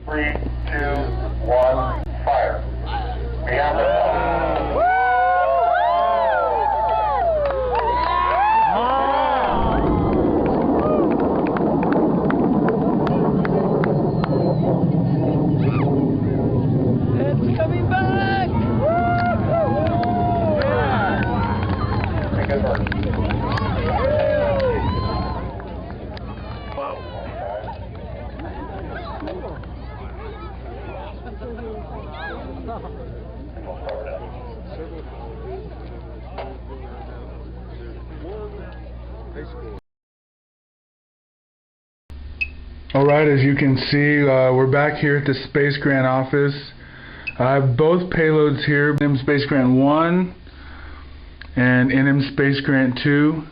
3, 2, 1, fire. We have it. It's coming back! Take it first. Alright, as you can see, we're back here at the Space Grant office. I have both payloads here, NM Space Grant 1 and NM Space Grant 2.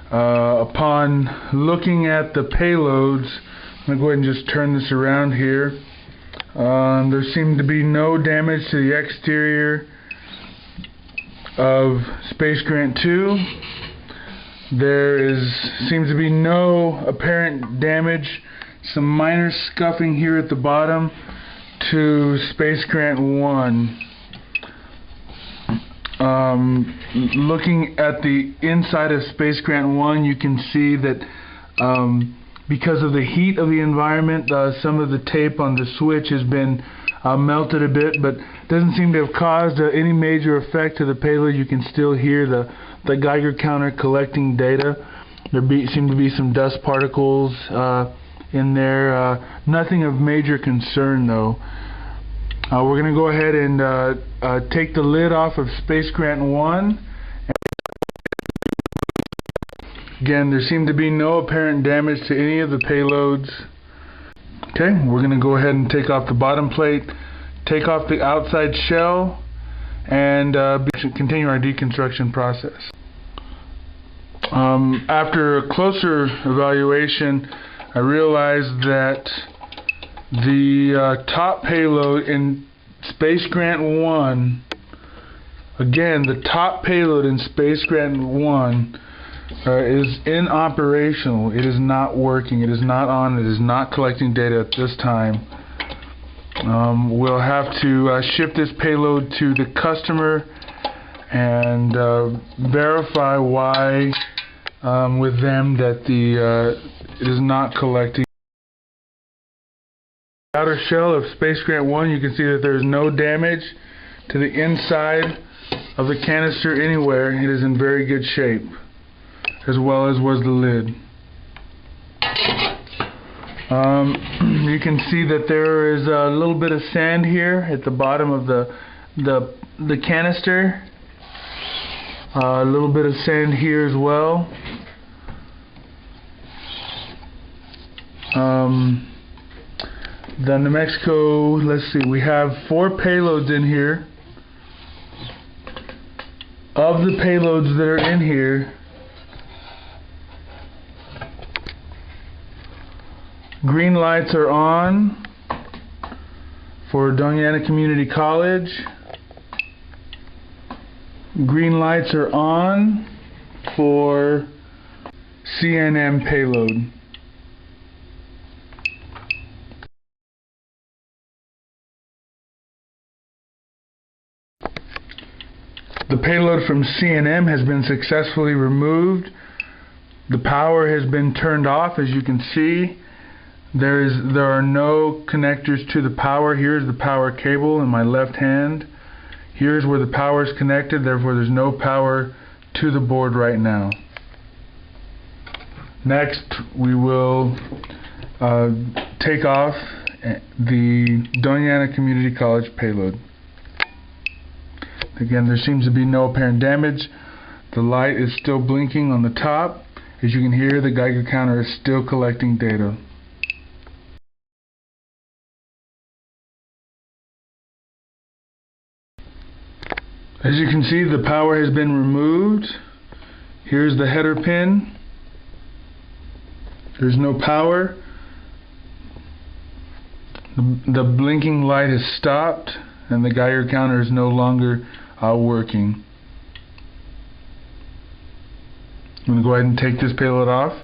Upon looking at the payloads, I'm going to go ahead and just turn this around here. There seemed to be no damage to the exterior of Space Grant 2. There seems to be no apparent damage, some minor scuffing here at the bottom to Space Grant 1. Looking at the inside of Space Grant 1, you can see that because of the heat of the environment, some of the tape on the switch has been melted a bit, but doesn't seem to have caused any major effect to the payload. You can still hear the Geiger counter collecting data. There seem to be some dust particles in there. Nothing of major concern though. We're going to go ahead and take the lid off of Space Grant 1. Again, there seemed to be no apparent damage to any of the payloads. Okay, we're going to go ahead and take off the bottom plate, take off the outside shell, and continue our deconstruction process. After a closer evaluation, I realized that the top payload in Space Grant 1, again, the top payload in Space Grant 1 is inoperational. It is not working. It is not on. It is not collecting data at this time. We'll have to ship this payload to the customer and verify why with them that it is not collecting. The outer shell of Space Grant 1, you can see that there is no damage to the inside of the canister anywhere. It is in very good shape, as well as was the lid. You can see that there is a little bit of sand here at the bottom of the canister. A little bit of sand here as well. The New Mexico, let's see, we have 4 payloads in here. Of the payloads that are in here, green lights are on for Deintegration Community College. Green lights are on for CNM payload. The payload from CNM has been successfully removed. The power has been turned off, as you can see. There are no connectors to the power. Here's the power cable in my left hand. Here's where the power is connected, therefore there's no power to the board right now. Next, we will take off the Deintegration Community College payload. Again, there seems to be no apparent damage. The light is still blinking on the top. As you can hear, the Geiger counter is still collecting data. As you can see, the power has been removed. Here's the header pin. There's no power. The blinking light has stopped and the Geiger counter is no longer working. I'm going to go ahead and take this payload off.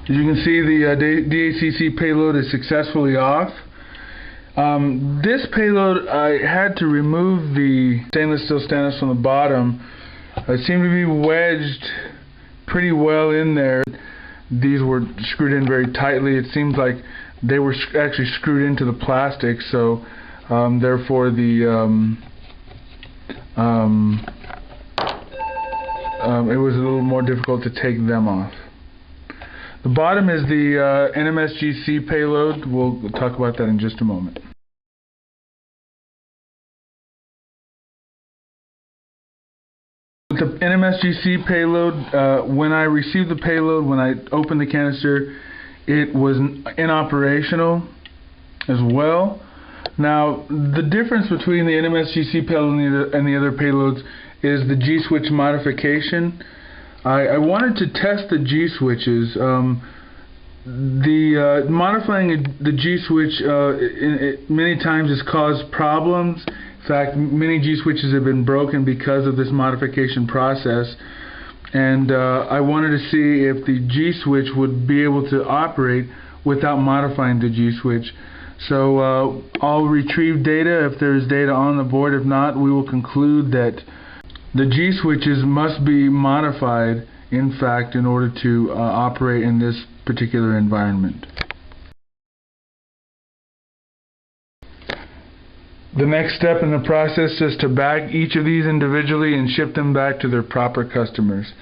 As you can see, the DACC payload is successfully off. This payload, I had to remove the stainless steel standoffs from the bottom. It seemed to be wedged pretty well in there. These were screwed in very tightly. It seems like they were actually screwed into the plastic, so therefore the it was a little more difficult to take them off. The bottom is the NMSGC payload. We'll talk about that in just a moment. With the NMSGC payload, when I received the payload, when I opened the canister, it was inoperational as well. Now, the difference between the NMSGC payload and the other payloads is the G-switch modification. I wanted to test the G-switches. Modifying the G-switch many times has caused problems. In fact, many G-switches have been broken because of this modification process. And I wanted to see if the G-switch would be able to operate without modifying the G-switch. So I'll retrieve data if there's data on the board. If not, we will conclude that the G-switches must be modified, in fact, in order to operate in this particular environment. The next step in the process is to bag each of these individually and ship them back to their proper customers.